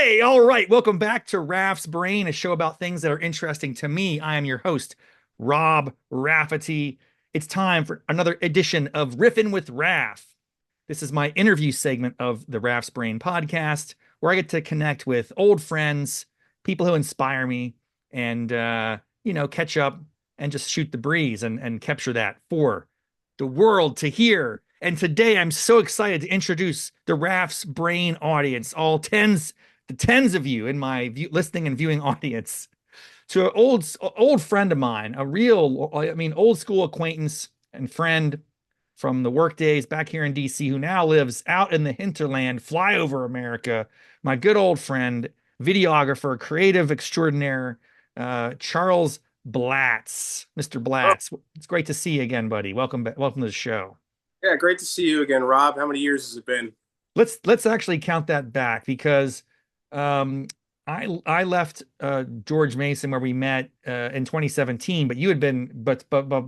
Hey, all right. Welcome back to Raff's Brain, a show about things that are interesting to me. I am your host, Rob Raffety. It's time for another edition of Riffin with Raff. This is my interview segment of the Raff's Brain podcast, where I get to connect with old friends, people who inspire me, and catch up and just shoot the breeze and capture that for the world to hear. And today I'm so excited to introduce the Raff's Brain audience, the tens of you in my listening and viewing audience, to an old friend of mine, old school acquaintance and friend from the work days back here in DC, who now lives out in the hinterland, flyover America. My good old friend, videographer, creative extraordinaire, Charles Blatz. Mr. Oh, Blatz, it's great to see you again, buddy. Welcome back. Welcome to the show. yeah, great to see you again, Rob. How many years has it been? Let's actually count that back because um, I left George Mason where we met in 2017, but you had been but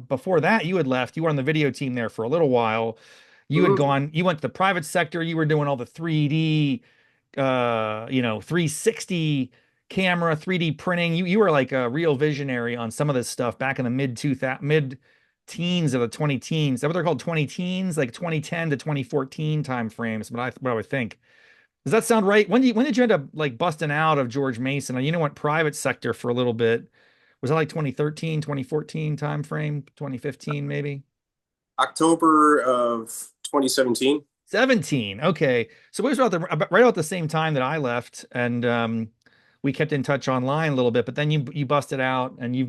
before that you had left. You were on the video team there for a little while. Mhm. You went to the private sector. You were doing all the 3D, 360 camera, 3D printing. You were like a real visionary on some of this stuff back in the mid teens of the 20 teens. Is that what they're called? 20 teens, like 2010 to 2014 time frames, what I would think. Does that sound right? When did you end up like busting out of George Mason? You know what, private sector for a little bit. Was that like 2013, 2014 time frame, 2015 maybe? October of 2017. 17. Okay. So it was right about the same time that I left, and we kept in touch online a little bit, but then you busted out and you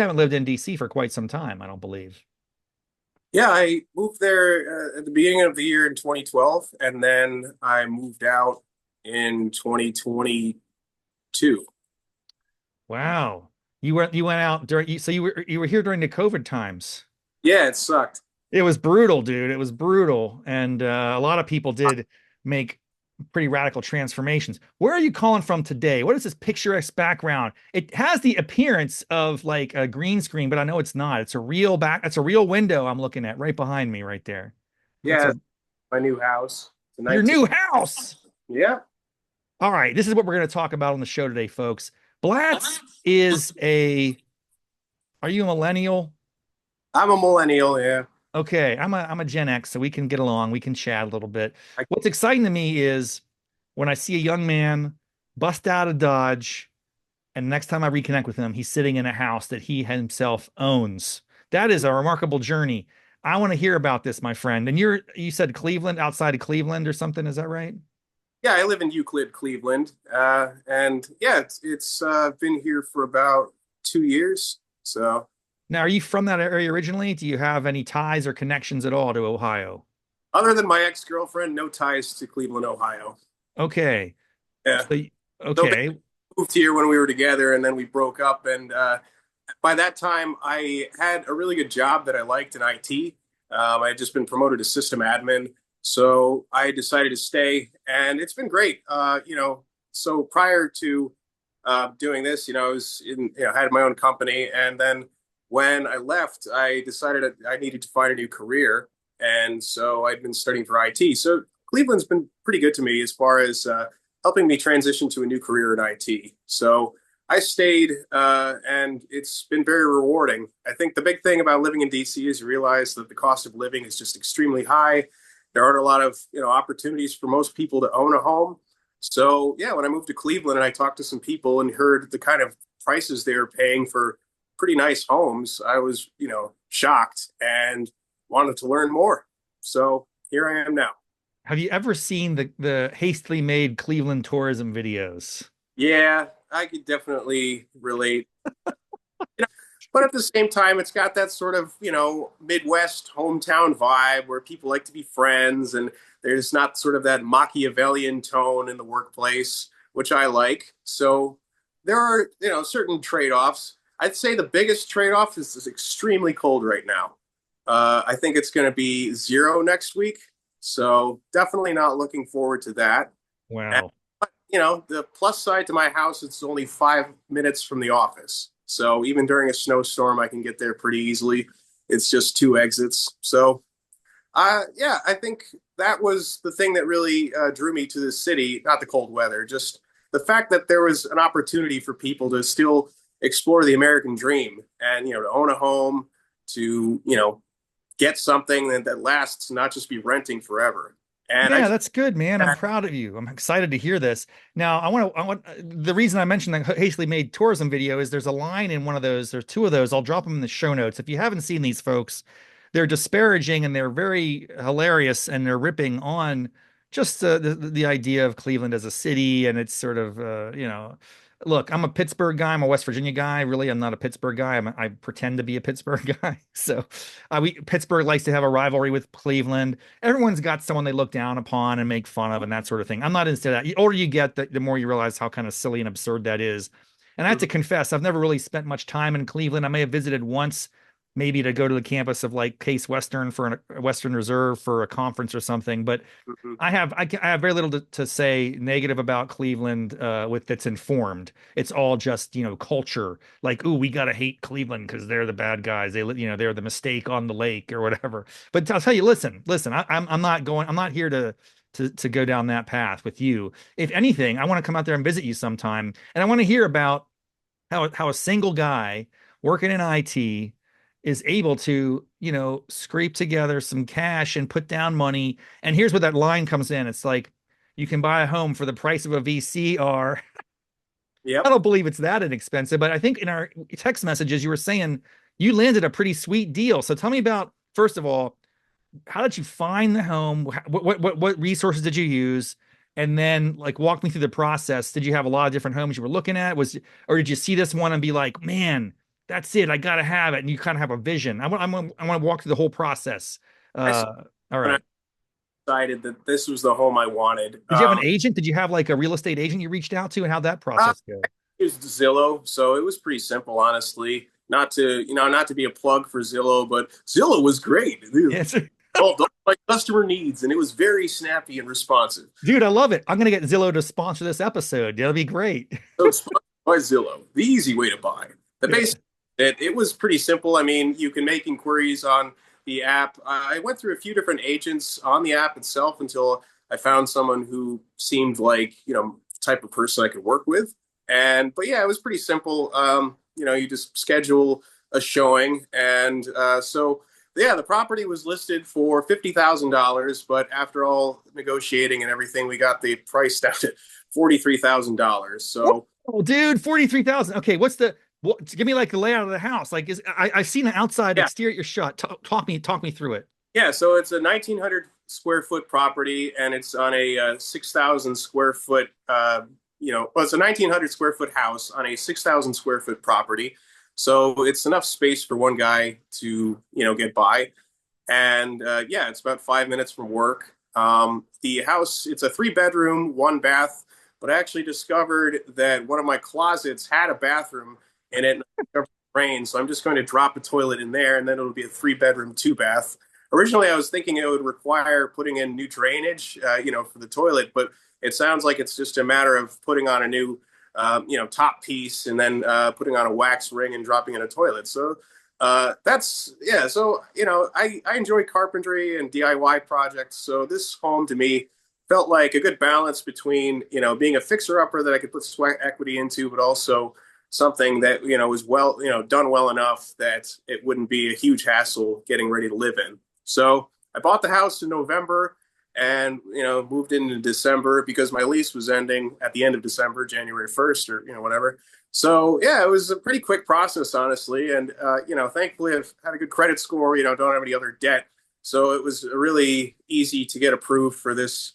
haven't lived in DC for quite some time, I don't believe. Yeah, I moved there at the beginning of the year in 2012, and then I moved out in 2022. Wow. You went out so you were here during the COVID times. Yeah, it sucked. It was brutal, dude. It was brutal. And a lot of people did make pretty radical transformations. Where are you calling from today? What is this picturesque background? It has the appearance of like a green screen, but I know it's not. It's a real window I'm looking at right behind me right there. That's Yeah, my new house. It's a your 19. new house. Yeah, All right, this is what we're going to talk about on the show today, folks. Blatz is a, are you a millennial? I'm a millennial. Yeah, Okay, I'm a Gen X, so we can get along. We can chat a little bit. I, What's exciting to me is when I see a young man bust out of Dodge, and next time I reconnect with him, he's sitting in a house that he himself owns. That is a remarkable journey. I want to hear about this, my friend. And you said Cleveland, outside of Cleveland or something, is that right? yeah. I live in Euclid, Cleveland, and yeah, it's been here for about 2 years. So. Now, are you from that area originally? Do you have any ties or connections at all to Ohio? Other than my ex-girlfriend, no ties to Cleveland, Ohio. Okay. Yeah. So, So okay. moved here when we were together, and then we broke up. And by that time, I had a really good job that I liked in IT. I had just been promoted to system admin, so I decided to stay, and it's been great. So prior to doing this, I was had my own company, and then when I left, I decided that I needed to find a new career, and so I'd been studying for IT. So Cleveland's been pretty good to me as far as helping me transition to a new career in IT. So I stayed, and it's been very rewarding. I think the big thing about living in DC is you realize that the cost of living is just extremely high. There aren't a lot of opportunities for most people to own a home. So yeah, when I moved to Cleveland and I talked to some people and heard the kind of prices they were paying for pretty nice homes, I was shocked and wanted to learn more. So here I am now. Have you ever seen the hastily made Cleveland tourism videos? Yeah, I could definitely relate. But at the same time, it's got that sort of, Midwest hometown vibe where people like to be friends and there's not sort of that Machiavellian tone in the workplace, which I like. So there are, certain trade-offs. I'd say the biggest trade-off is it's extremely cold right now. I think it's going to be 0 next week. So definitely not looking forward to that. And Wow. the plus side to my house, it's only 5 minutes from the office. So even during a snowstorm, I can get there pretty easily. It's just two exits. So Yeah, I think that was the thing that really drew me to this city, not the cold weather, just the fact that there was an opportunity for people to still explore the American dream and, to own a home, to, get something that lasts, not just be renting forever. And I Yeah, just, that's good, man. I'm proud of you. I'm excited to hear this. Now, the reason I mentioned the hastily made tourism video is there's a line in one of those, there's two of those. I'll drop them in the show notes. If you haven't seen these folks, they're disparaging and they're very hilarious and they're ripping on just the idea of Cleveland as a city. And it's sort of, look, I'm a Pittsburgh guy. I'm a West Virginia guy. Really, I'm not a Pittsburgh guy. I pretend to be a Pittsburgh guy. So Pittsburgh likes to have a rivalry with Cleveland. Everyone's got someone they look down upon and make fun of and that sort of thing. I'm not into that. The older you get, the more you realize how kind of silly and absurd that is. And I have to confess, I've never really spent much time in Cleveland. I may have visited once, maybe to go to the campus of like Case Western for a Western Reserve for a conference or something. But Mhm. I have very little to say negative about Cleveland with that's informed. It's all just culture. Like, ooh, we gotta hate Cleveland because they're the bad guys. They're the mistake on the lake or whatever. But I'll tell you, listen. I'm not going. I'm not here to go down that path with you. If anything, I want to come out there and visit you sometime, and I want to hear about how a single guy working in IT is able to, scrape together some cash and put down money. And here's where that line comes in. It's like, you can buy a home for the price of a VCR. I Yep. don't believe it's that inexpensive, but I think in our text messages, you were saying you landed a pretty sweet deal. So tell me about, first of all, how did you find the home? What resources did you use? And then like walk me through the process. Did you have a lot of different homes you were looking at? Or did you see this one and be like, man, that's it. I gotta have it. And you kind of have a vision. I want to walk through the whole process. I saw All when I right. decided that this was the home I wanted. Did you have an agent? Did you have like a real estate agent you reached out to, and how'd that I process go? used Zillow, so it was pretty simple, honestly. Not to be a plug for Zillow, but Zillow was great. Yes. Solved all my customer needs, and it was very snappy and responsive. Dude, I love it. I'm gonna get Zillow to sponsor this episode. That'll be great. So it's sponsored by Zillow, the easy way to buy. The Yeah. basic it was pretty simple. I mean, you can make inquiries on the app. I went through a few different agents on the app itself until I found someone who seemed like the type of person I could work with. But yeah, it was pretty simple. You just schedule a showing, and so yeah, the property was listed for $50,000, but after all negotiating and everything, we got the price down to $43,000. So Oh, dude, 43,000. Okay, give me like the layout of the house. Like I've seen an outside yeah, exterior shot. Talk me through it. yeah. So it's a 1,900 square foot property, and it's on a 6,000 square foot. Well, it's a 1,900 square foot house on a 6,000 square foot property. So it's enough space for one guy to get by. And yeah, it's about 5 minutes from work. The house, it's a three-bedroom, one bath, but I actually discovered that one of my closets had a bathroom in it. And I discovered rain, so I'm just going to drop a toilet in there, and then it'll be a three-bedroom, two-bath. Originally, I was thinking it would require putting in new drainage, for the toilet, but it sounds like it's just a matter of putting on a new, top piece and then putting on a wax ring and dropping in a toilet. So that's yeah. So I enjoy carpentry and DIY projects. So this home to me felt like a good balance between being a fixer upper that I could put sweat equity into, but also something that was well done well enough that it wouldn't be a huge hassle getting ready to live in. So I bought the house in November and moved in December because my lease was ending at the end of December, January 1st or whatever. So yeah, it was a pretty quick process, honestly, and thankfully I've had a good credit score. Don't have any other debt, so it was really easy to get approved for this.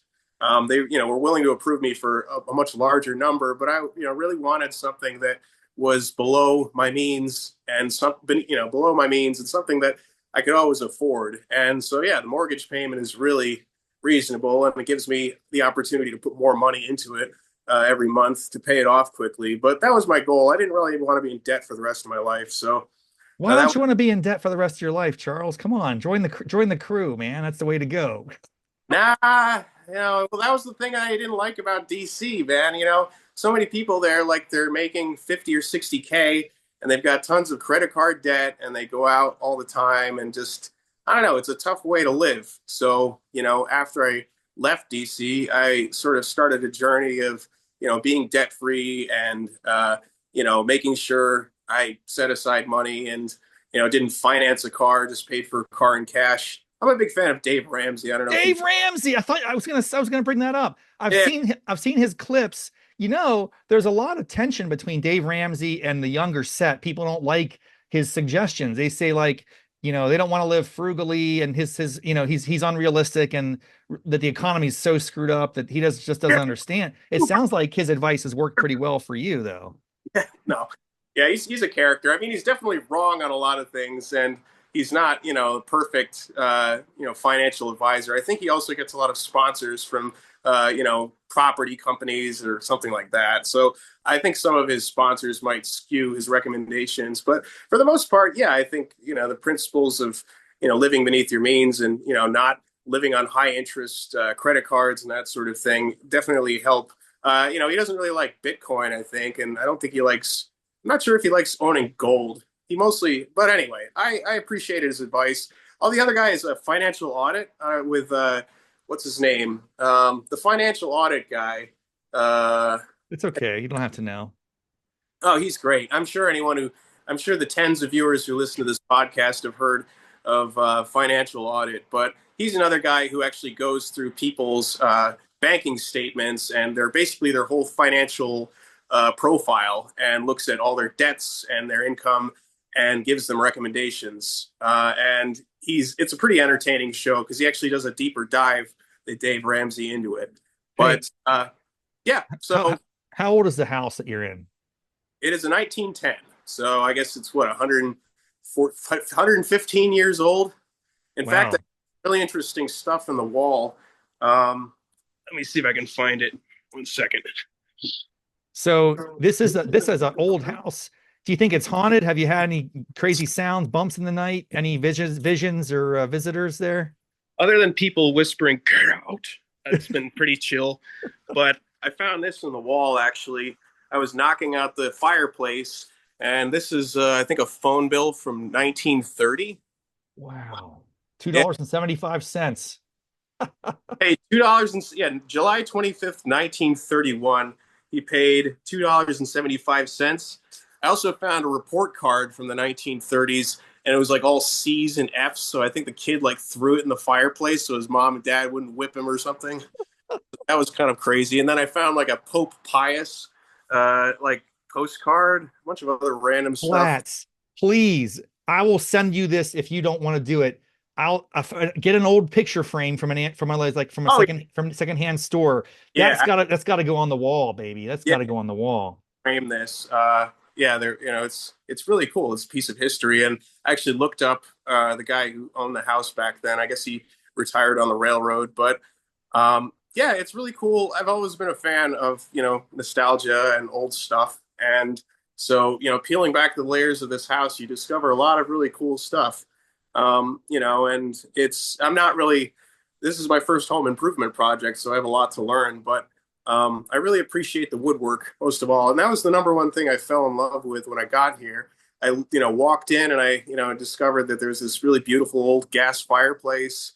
They were willing to approve me for a much larger number, but I really wanted something that was below my means and something below my means and something that I could always afford. And so yeah, the mortgage payment is really reasonable, and it gives me the opportunity to put more money into it every month to pay it off quickly. But that was my goal. I didn't really want to be in debt for the rest of my life. So Why that don't you want to be in debt for the rest of your life, Charles? Come on, join the crew, man. That's the way to go. nah, well, that was the thing I didn't like about DC, man. So many people there, like they're making 50 or 60K, and they've got tons of credit card debt, and they go out all the time and just I don't know, it's a tough way to live. So, after I left DC, I sort of started a journey of, being debt free and, making sure I set aside money and, didn't finance a car, just paid for a car in cash. I'm a big fan of Dave Ramsey. I don't know if Dave you've, Ramsey. I was gonna bring that up. yeah, I've seen his clips. There's a lot of tension between Dave Ramsey and the younger set. People don't like his suggestions. They say like, they don't want to live frugally and his he's unrealistic and that the economy is so screwed up that he just doesn't understand. It sounds like his advice has worked pretty well for you though. no, yeah, he's a character. I mean, he's definitely wrong on a lot of things, and he's not, perfect, financial advisor. I think he also gets a lot of sponsors from, property companies or something like that. So I think some of his sponsors might skew his recommendations, but for the most part, yeah, I think, the principles of, living beneath your means and, not living on high interest credit cards and that sort of thing definitely help. He doesn't really like Bitcoin, I think, and I don't think he likes. I'm not sure if he likes owning gold. He mostly, but anyway, I appreciated his advice. All the other guy is a financial audit with what's his name? The financial audit guy. Uh, It's okay. You don't have to know. oh, he's great. I'm sure the tens of viewers who listen to this podcast have heard of financial audit, but he's another guy who actually goes through people's banking statements and they're basically their whole financial profile and looks at all their debts and their income and gives them recommendations. And it's a pretty entertaining show because he actually does a deeper dive than Dave Ramsey into it. Hey, But yeah, how so how old is the house that you're in? it is a 1910. So I guess it's what 115 years old. In fact, Wow. really interesting stuff in the wall. Let me see if I can find it. 1 second. So this is an old house. Do you think it's haunted? Have you had any crazy sounds, bumps in the night? Any visions or visitors there? Other than people whispering, "Get out," it's been pretty chill. But I found this on the wall actually. I was knocking out the fireplace, and this is, I think, a phone bill from 1930. Wow. Two Yeah, dollars and 75 cents. hey, $2 and yeah, July 25th, 1931. He paid $2.75. I also found a report card from the 1930s, and it was like all C's and F's. So I think the kid like threw it in the fireplace so his mom and dad wouldn't whip him or something. That was kind of crazy. And then I found like a Pope Pius like postcard, a bunch of other random stuff. Blatz, please. I will send you this if you don't want to do it. I'll get an old picture frame from a like from a Oh secondhand store. yeah, That's gotta go on the wall, baby. That's yeah. gotta go on the wall. Frame this. Yeah, there. It's really cool. It's a piece of history. And I actually looked up the guy who owned the house back then. I guess he retired on the railroad, but yeah, it's really cool. I've always been a fan of nostalgia and old stuff, and so peeling back the layers of this house, you discover a lot of really cool stuff. And I'm not really. This is my first home improvement project, so I have a lot to learn, but I really appreciate the woodwork most of all, and that was the number one thing I fell in love with when I got here. I, walked in and I, discovered that there's this really beautiful old gas fireplace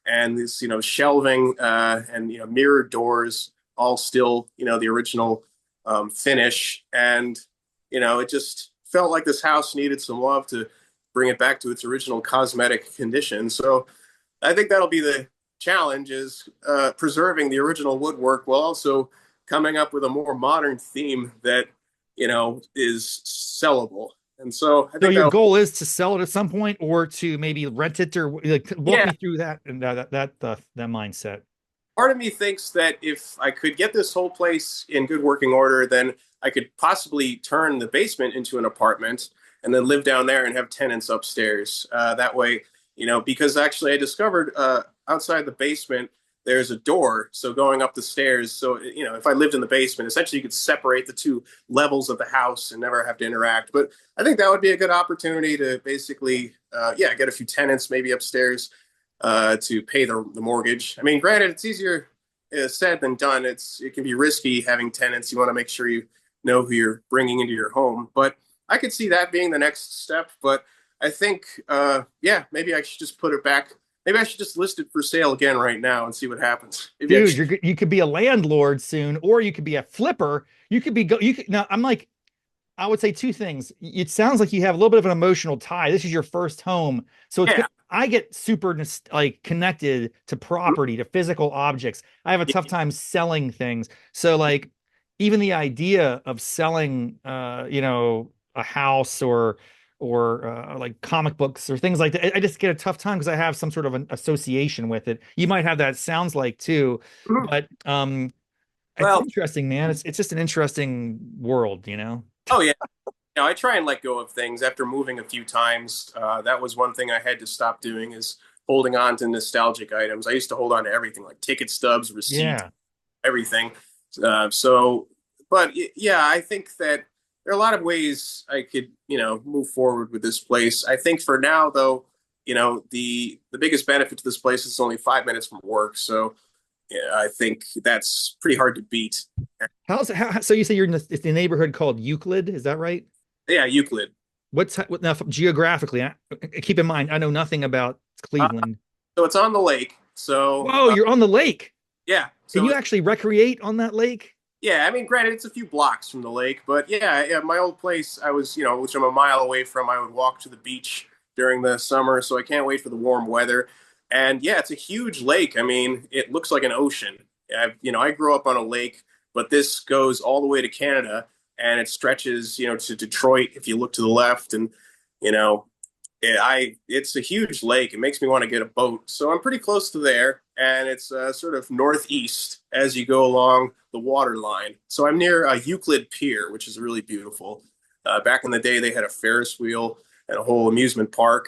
and this, shelving and mirrored doors, all still, the original finish, and it just felt like this house needed some love to bring it back to its original cosmetic condition. So I think that'll be the challenge is preserving the original woodwork while also coming up with a more modern theme that is sellable. And so I So think your that goal is to sell it at some point or to maybe rent it or like walk yeah, me through that and that mindset. part of me thinks that if I could get this whole place in good working order, then I could possibly turn the basement into an apartment and then live down there and have tenants upstairs. That way, because actually I discovered outside the basement there's a door, so going up the stairs. So if I lived in the basement, essentially you could separate the two levels of the house and never have to interact. But I think that would be a good opportunity to basically, get a few tenants maybe upstairs to pay the mortgage. I mean, granted, it's easier said than done. It can be risky having tenants. You want to make sure you know who you're bringing into your home. But I could see that being the next step. But I think, yeah, maybe I should just put it back. Maybe I should just list it for sale again right now and see what happens. Maybe I Dude, should. you could be a landlord soon, or you could be a flipper. You could be go. You could now. I'm like, I would say two things. It sounds like you have a little bit of an emotional tie. This is your first home, so it's good. Yeah. I get super like connected to property, to physical objects. I have a tough time selling things. So like, even the idea of selling, a house or like comic books or things like that, I just get a tough time because I have some sort of an association with it. You might have that, sounds like too, Mhm. but it's Well, interesting, man. It's just an interesting world, you know. oh yeah. I try and let go of things after moving a few times. That was one thing I had to stop doing is holding on to nostalgic items. I used to hold on to everything like ticket stubs, receipts, Yeah. everything. So, but yeah, I think that there are a lot of ways I could, move forward with this place. I think for now, though, the biggest benefit to this place is it's only 5 minutes from work. So, yeah, I think that's pretty hard to beat. How's how, so you say you're in it's the neighborhood called Euclid, is that right? Yeah, Euclid. What now geographically? Keep in mind, I know nothing about Uh, Cleveland. so it's on the lake. So, Whoa, you're on the lake. yeah. Can So you actually recreate on that lake? yeah, I mean, granted, it's a few blocks from the lake, but yeah, my old place, I was, which I'm a mile away from, I would walk to the beach during the summer, so I can't wait for the warm weather. And yeah, it's a huge lake. I mean, it looks like an ocean. I grew up on a lake, but this goes all the way to Canada, and it stretches, to Detroit if you look to the left, and you know, it's a huge lake. It makes me want to get a boat. So I'm pretty close to there, and it's sort of northeast as you go along the water line. So I'm near Euclid Pier, which is really beautiful. Back in the day, they had a Ferris wheel and a whole amusement park.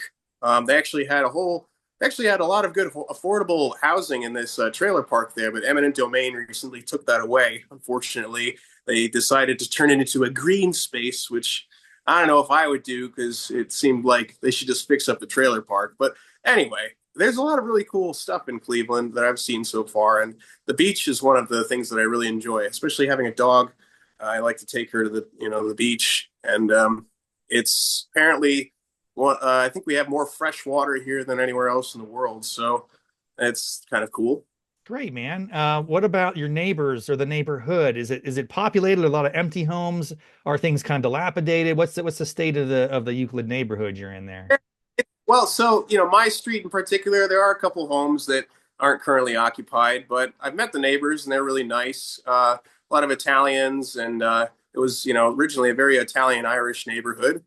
They actually had a lot of good affordable housing in this trailer park there, but eminent domain recently took that away. Unfortunately, they decided to turn it into a green space, which I don't know if I would do because it seemed like they should just fix up the trailer park. But anyway, there's a lot of really cool stuff in Cleveland that I've seen so far, and the beach is one of the things that I really enjoy, especially having a dog. I like to take her to the beach, and it's apparently well, I think we have more fresh water here than anywhere else in the world, so it's kind of cool. Great, man. What about your neighbors or the neighborhood? Is it populated? A lot of empty homes? Are things kind of dilapidated? What's the state of the Euclid neighborhood you're in there? Well, so, my street in particular, there are a couple homes that aren't currently occupied, but I've met the neighbors and they're really nice. A lot of Italians, and it was, originally a very Italian-Irish neighborhood.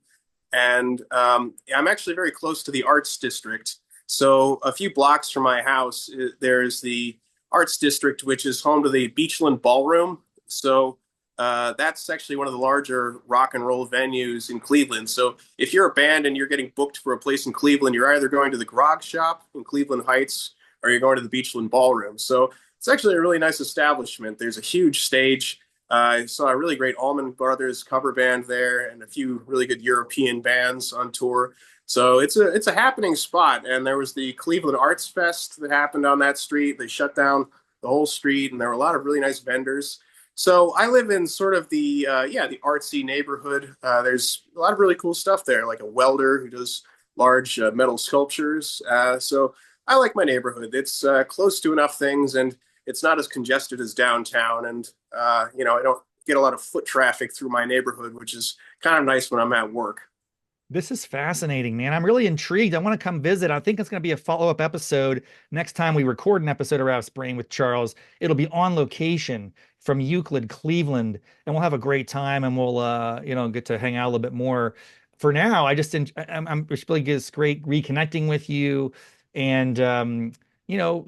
And I'm actually very close to the arts district. So a few blocks from my house, there's the arts district, which is home to the Beachland Ballroom. So that's actually one of the larger rock and roll venues in Cleveland. So if you're a band and you're getting booked for a place in Cleveland, you're either going to the Grog Shop in Cleveland Heights or you're going to the Beachland Ballroom. So it's actually a really nice establishment. There's a huge stage. I saw a really great Allman Brothers cover band there and a few really good European bands on tour. So it's a happening spot. And there was the Cleveland Arts Fest that happened on that street. They shut down the whole street, and there were a lot of really nice vendors. So I live in sort of the artsy neighborhood. There's a lot of really cool stuff there, like a welder who does large metal sculptures. So I like my neighborhood. It's close to enough things, and it's not as congested as downtown. And I don't get a lot of foot traffic through my neighborhood, which is kind of nice when I'm at work. This is fascinating, man. I'm really intrigued. I want to come visit. I think it's going to be a follow-up episode. Next time we record an episode of Raff's Brain with Charles, it'll be on location from Euclid, Cleveland, and we'll have a great time and we'll get to hang out a little bit more. For now, I'm it's really just great reconnecting with you and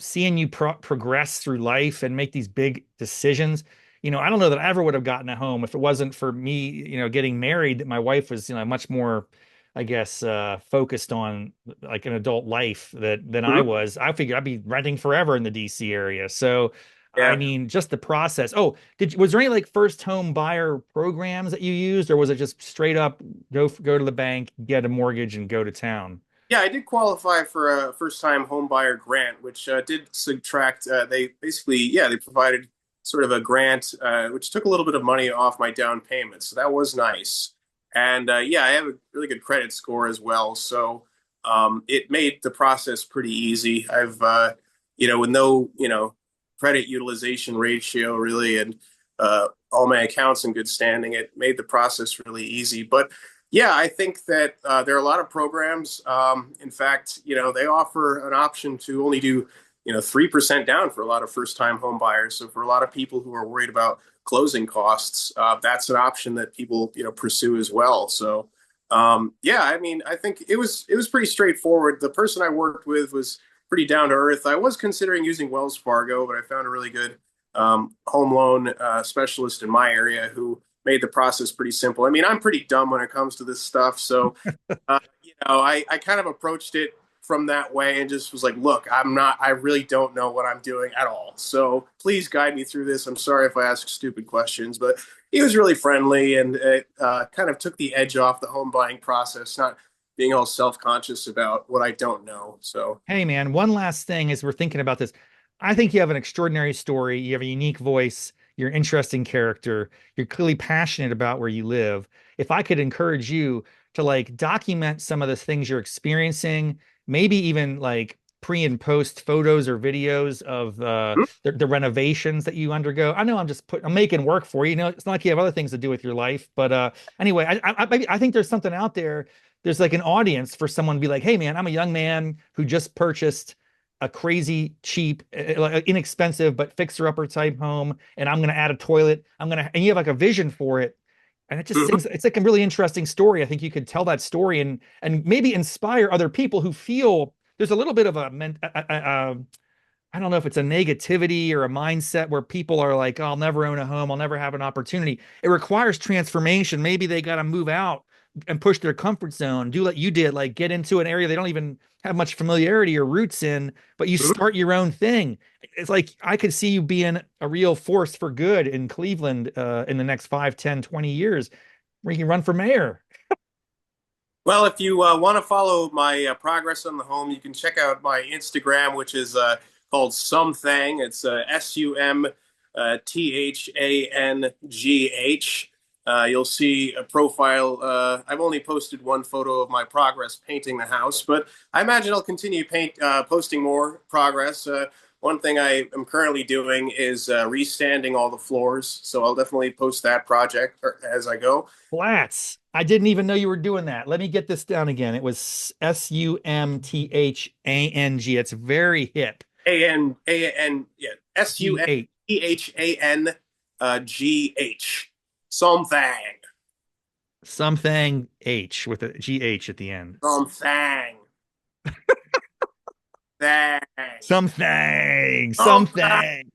seeing you progress through life and make these big decisions. I don't know that I ever would have gotten a home if it wasn't for me, getting married. My wife was, much more, I guess, focused on like an adult life than I Mhm. was. I figured I'd be renting forever in the DC area. So, I Yeah. mean, just the process. Oh, was there any like first home buyer programs that you used, or was it just straight up go to the bank, get a mortgage, and go to town? Yeah, I did qualify for a first-time home buyer grant, which did subtract. They basically, yeah, they provided sort of a grant, which took a little bit of money off my down payment. So that was nice. And yeah, I have a really good credit score as well. So it made the process pretty easy. With no, credit utilization ratio really, and all my accounts in good standing, it made the process really easy. But yeah, I think that there are a lot of programs. In fact, they offer an option to only do, 3% down for a lot of first-time home buyers. So for a lot of people who are worried about closing costs, that's an option that people, pursue as well. So yeah, I mean, I think it was pretty straightforward. The person I worked with was pretty down to earth. I was considering using Wells Fargo, but I found a really good home loan specialist in my area who made the process pretty simple. I mean, I'm pretty dumb when it comes to this stuff, so I kind of approached it from that way and just was like, look, I really don't know what I'm doing at all. So please guide me through this. I'm sorry if I ask stupid questions, but he was really friendly and it kind of took the edge off the home buying process, not being all self-conscious about what I don't know. So, Hey, man, one last thing as we're thinking about this. I think you have an extraordinary story. You have a unique voice. You're an interesting character. You're clearly passionate about where you live. If I could encourage you to like document some of the things you're experiencing, maybe even like pre and post photos or videos of the renovations that you undergo. I know I'm making work for you. It's not like you have other things to do with your life, but anyway, I think there's something out there. There's like an audience for someone to be like, hey man, I'm a young man who just purchased a crazy cheap, inexpensive, but fixer-upper type home, and I'm going to add a toilet. And you have like a vision for it. And it just seems it's like a really interesting story. I think you could tell that story and maybe inspire other people who feel there's a little bit of I don't know if it's a negativity or a mindset where people are like, oh, I'll never own a home. I'll never have an opportunity. It requires transformation. Maybe they got to move out and push their comfort zone, do what you did, like get into an area they don't even have much familiarity or roots in, but you start your own thing. It's like I could see you being a real force for good in Cleveland in the next 5, 10, 20 years, where you can run for mayor. well, if you want to follow my progress on the home, you can check out my Instagram, which is called Somethang. It's SUMTHANGH. You'll see a profile. I've only posted one photo of my progress painting the house, but I imagine I'll continue posting more progress. One thing I am currently doing is restanding all the floors, so I'll definitely post that project as I go. Blatz. I didn't even know you were doing that. Let me get this down again. It was SUMTHANG. It's very hip. A N, yeah, S U M G8. T H A N G H. Something. Something H with a GH at the end. Something. Thing. Something. Something. Something.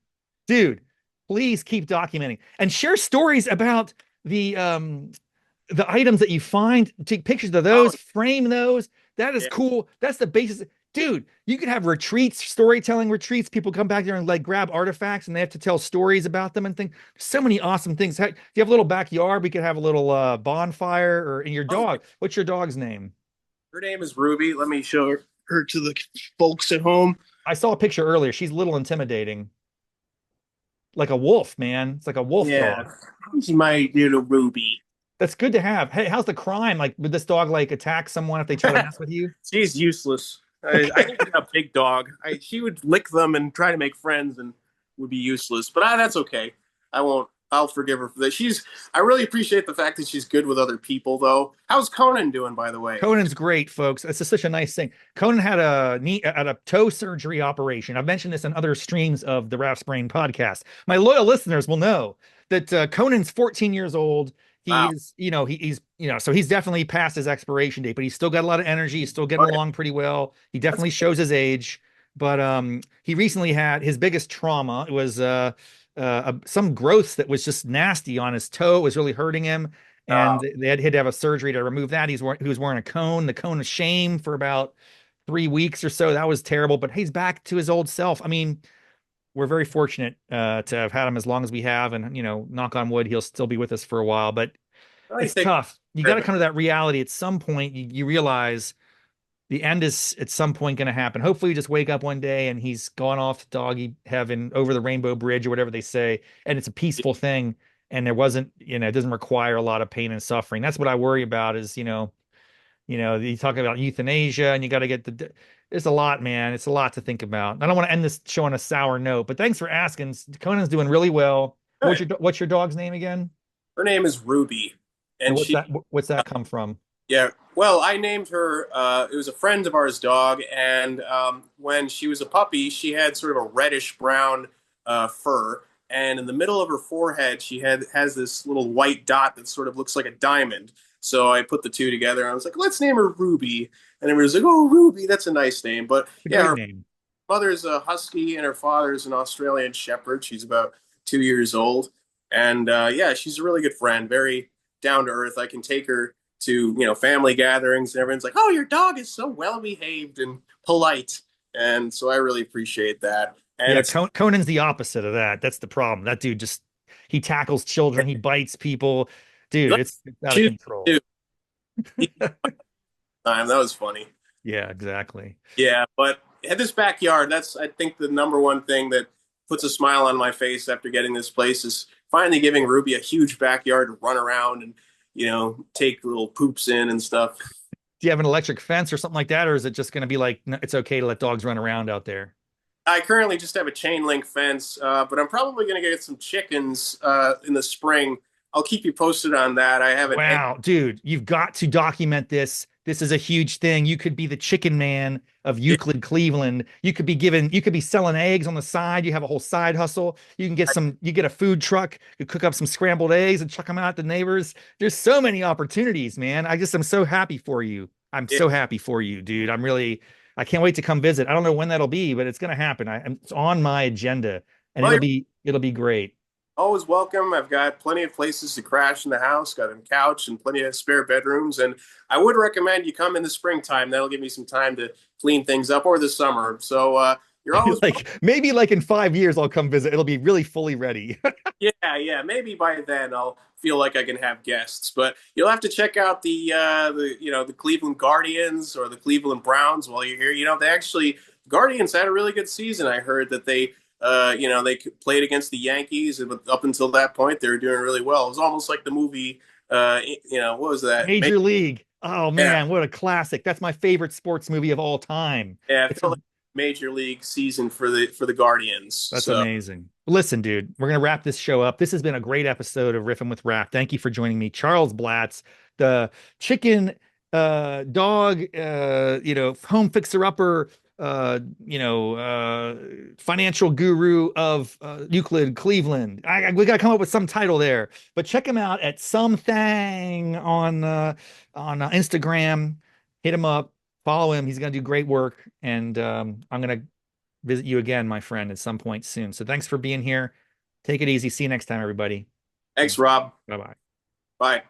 Dude, please keep documenting and share stories about the items that you find. Take pictures of Oh, those, frame those. That is yeah. cool. That's the basis. Dude, you could have retreats, storytelling retreats. People come back there and like grab artifacts and they have to tell stories about them and things. So many awesome things. Do you have a little backyard? We could have a little bonfire or in your Oh, yeah. dog. What's your dog's name? Her name is Ruby. Let me show her to the folks at home. I saw a picture earlier. She's a little intimidating. Like a wolf, man. It's like a wolf Yeah. dog. She's my little Ruby. That's good to have. Hey, how's the crime? Like, would this dog like attack someone if they try to mess with you? She's useless. I Okay. think she's a big dog. She would lick them and try to make friends and would be useless. But that's okay. I won't. I'll forgive her for that. I really appreciate the fact that she's good with other people, though. How's Conan doing, by the way? Conan's great, folks. It's just such a nice thing. Conan had a toe surgery operation. I've mentioned this in other streams of the Raff's Brain podcast. My loyal listeners will know that Conan's 14 years old. Wow. So he's definitely past his expiration date, but he's still got a lot of energy. He's still getting Oh, yeah. along pretty well. He That's definitely shows his age, but he recently had his biggest trauma. It was some growth that was just nasty on his toe. It was really hurting him, and they had to have a surgery to remove that. He was wearing the cone of shame for about 3 weeks or so. That was terrible, but he's back to his old self. I mean, we're very fortunate to have had him as long as we have, and knock on wood, he'll still be with us for a while. But I it's think tough. You got to come to that reality at some point. You realize the end is at some point going to happen. Hopefully, you just wake up one day and he's gone off to doggy heaven over the rainbow bridge or whatever they say, and it's a peaceful thing. and there wasn't, it doesn't require a lot of pain and suffering. That's what I worry about is, you talk about euthanasia and you got to get there's a lot, man. It's a lot to think about. I don't want to end this show on a sour note, but thanks for asking. Conan's doing really well. Good. What's your dog's name again? Her name is Ruby, And and she what's that come from? yeah. Well, I named her. It was a friend of ours' dog, and when she was a puppy, she had sort of a reddish brown fur, and in the middle of her forehead, she has this little white dot that sort of looks like a diamond. So I put the two together, and I was like, let's name her Ruby. And everybody was like, oh, Ruby, that's a nice name. But It's a yeah, great her name. mother's a husky, and her father's an Australian Shepherd. She's about 2 years old, and yeah, she's a really good friend, very down to earth. I can take her to family gatherings, and everyone's like, "Oh, your dog is so well behaved and polite," and so I really appreciate that. And Yeah, it's Conan's the opposite of that. That's the problem. That dude just he tackles children, he bites people. Dude, it's out of she control. too. Time that was funny. Yeah, exactly. Yeah, but at this backyard, that's I think the number one thing that puts a smile on my face after getting this place is finally giving Ruby a huge backyard to run around and take little poops in and stuff. Do you have an electric fence or something like that, or is it just going to be like it's okay to let dogs run around out there? I currently just have a chain link fence, but I'm probably going to get some chickens in the spring. I'll keep you posted on that. I have an egg. Wow, dude, you've got to document this. This is a huge thing. You could be the chicken man of Euclid, Cleveland. You could be selling eggs on the side. You have a whole side hustle. You get a food truck, you cook up some scrambled eggs and chuck them out to neighbors. There's so many opportunities, man. I'm so happy for you. I'm Yeah. so happy for you, dude. I can't wait to come visit. I don't know when that'll be, but it's going to happen. It's on my agenda and Well, you're it'll be great. always welcome. I've got plenty of places to crash in the house, got a couch and plenty of spare bedrooms. And I would recommend you come in the springtime. That'll give me some time to clean things up, or the summer. So you're always Like maybe like in 5 years I'll come visit. It'll be really fully ready. yeah. Maybe by then I'll feel like I can have guests. But you'll have to check out the Cleveland Guardians or the Cleveland Browns while you're here. They actually Guardians had a really good season. I heard that they played against the Yankees, and up until that point they were doing really well. It was almost like the movie. What was that? Major League. Oh Yeah, man, what a classic. That's my favorite sports movie of all time. yeah. It It's a felt like Major League season for the Guardians. That's So amazing. Listen, dude, we're gonna wrap this show up. This has been a great episode of Riffin with Raff. Thank you for joining me, Charles Blatz, the chicken dog home fixer upper financial guru of Euclid, Cleveland. We got to come up with some title there, but check him out at something on Instagram. Hit him up, follow him. He's going to do great work. And I'm going to visit you again, my friend, at some point soon. So thanks for being here. Take it easy. See you next time, everybody. thanks, Rob. Bye bye. Bye.